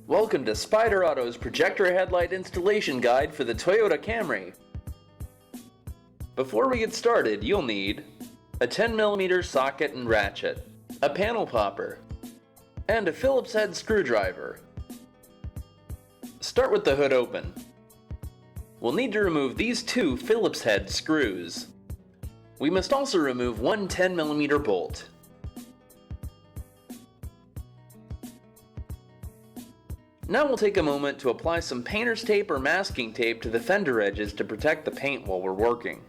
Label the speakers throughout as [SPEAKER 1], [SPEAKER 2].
[SPEAKER 1] Welcome to Spyder Auto's projector headlight installation guide for the Toyota Camry. Before we get started, you'll need a 10mm socket and ratchet, a panel popper, and a Phillips head screwdriver. Start with the hood open. We'll need to remove these two Phillips head screws. We must also remove one 10mm bolt. Now we'll take a moment to apply some painter's tape or masking tape to the fender edges to protect the paint while we're working.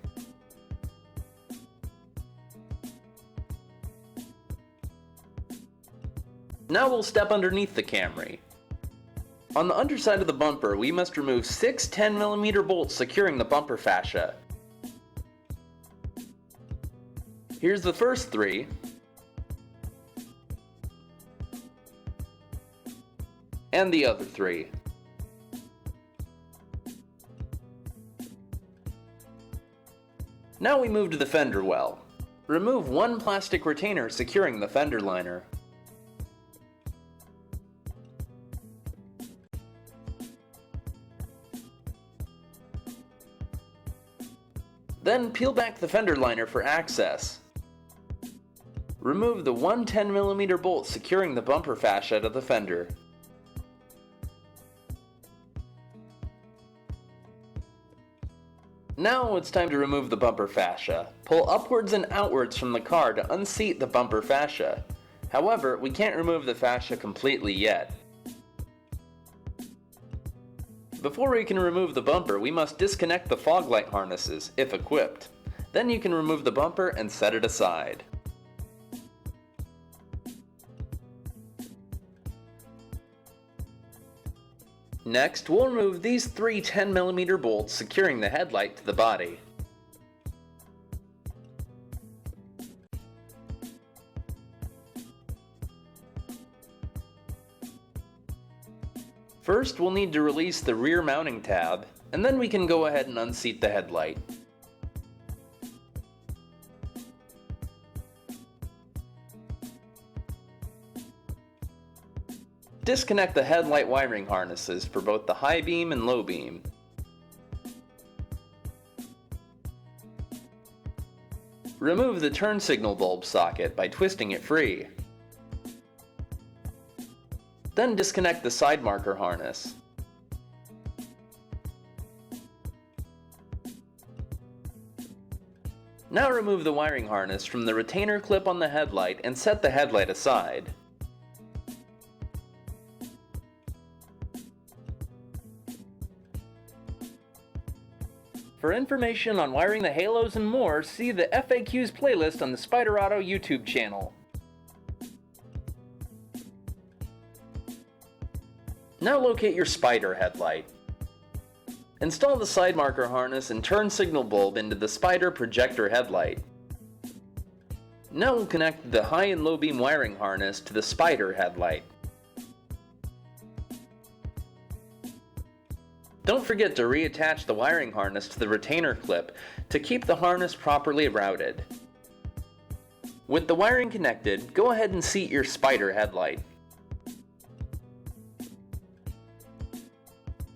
[SPEAKER 1] Now we'll step underneath the Camry. On the underside of the bumper, we must remove 6 10mm bolts securing the bumper fascia. Here's the first 3. And the other 3. Now we move to the fender well. Remove one plastic retainer securing the fender liner. Then peel back the fender liner for access. Remove the one 10mm bolt securing the bumper fascia to the fender. Now it's time to remove the bumper fascia. Pull upwards and outwards from the car to unseat the bumper fascia. However, we can't remove the fascia completely yet. Before we can remove the bumper, we must disconnect the fog light harnesses, if equipped. Then you can remove the bumper and set it aside. Next, we'll remove these 3 10mm bolts securing the headlight to the body. First, we'll need to release the rear mounting tab, and then we can go ahead and unseat the headlight. Disconnect the headlight wiring harnesses for both the high beam and low beam. Remove the turn signal bulb socket by twisting it free. Then disconnect the Sidemarker harness. Now remove the wiring harness from the retainer clip on the headlight and set the headlight aside. For information on wiring the halos and more, see the FAQs playlist on the Spyder Auto YouTube channel. Now locate your Spyder headlight. Install the Sidemarker harness and turn signal bulb into the Spyder Projector headlight. Now we'll connect the high and low beam wiring harness to the Spyder headlight. Don't forget to reattach the wiring harness to the retainer clip to keep the harness properly routed. With the wiring connected, go ahead and seat your Spyder headlight.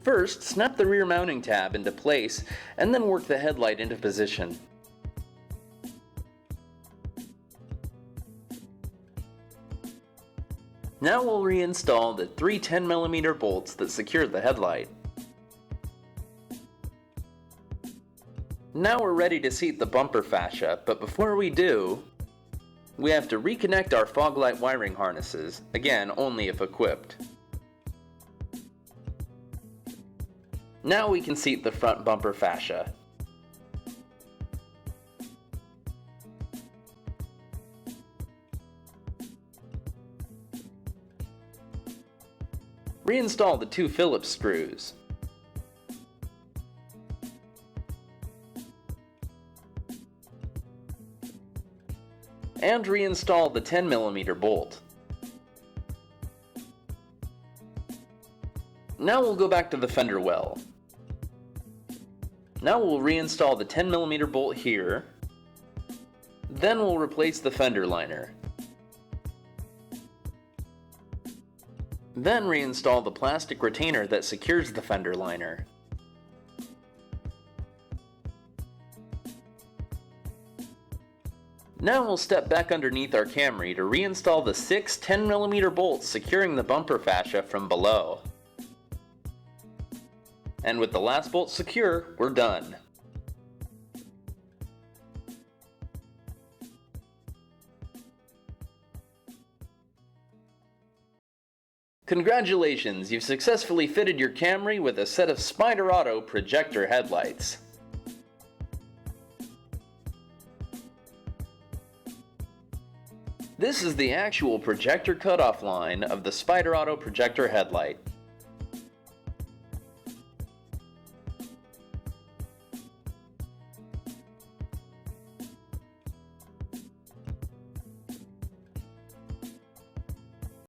[SPEAKER 1] First, snap the rear mounting tab into place and then work the headlight into position. Now we'll reinstall the 3 10mm bolts that secure the headlight. Now we're ready to seat the bumper fascia, but before we do, we have to reconnect our fog light wiring harnesses, again only if equipped. Now we can seat the front bumper fascia. Reinstall the 2 Phillips screws. And reinstall the 10mm bolt. Now we'll go back to the fender well. Now we'll reinstall the 10mm bolt here. Then we'll replace the fender liner. Then reinstall the plastic retainer that secures the fender liner. Now we'll step back underneath our Camry to reinstall the 6 10mm bolts securing the bumper fascia from below. And with the last bolt secure, we're done. Congratulations, you've successfully fitted your Camry with a set of Spyder Auto projector headlights. This is the actual projector cutoff line of the Spyder Auto projector headlight.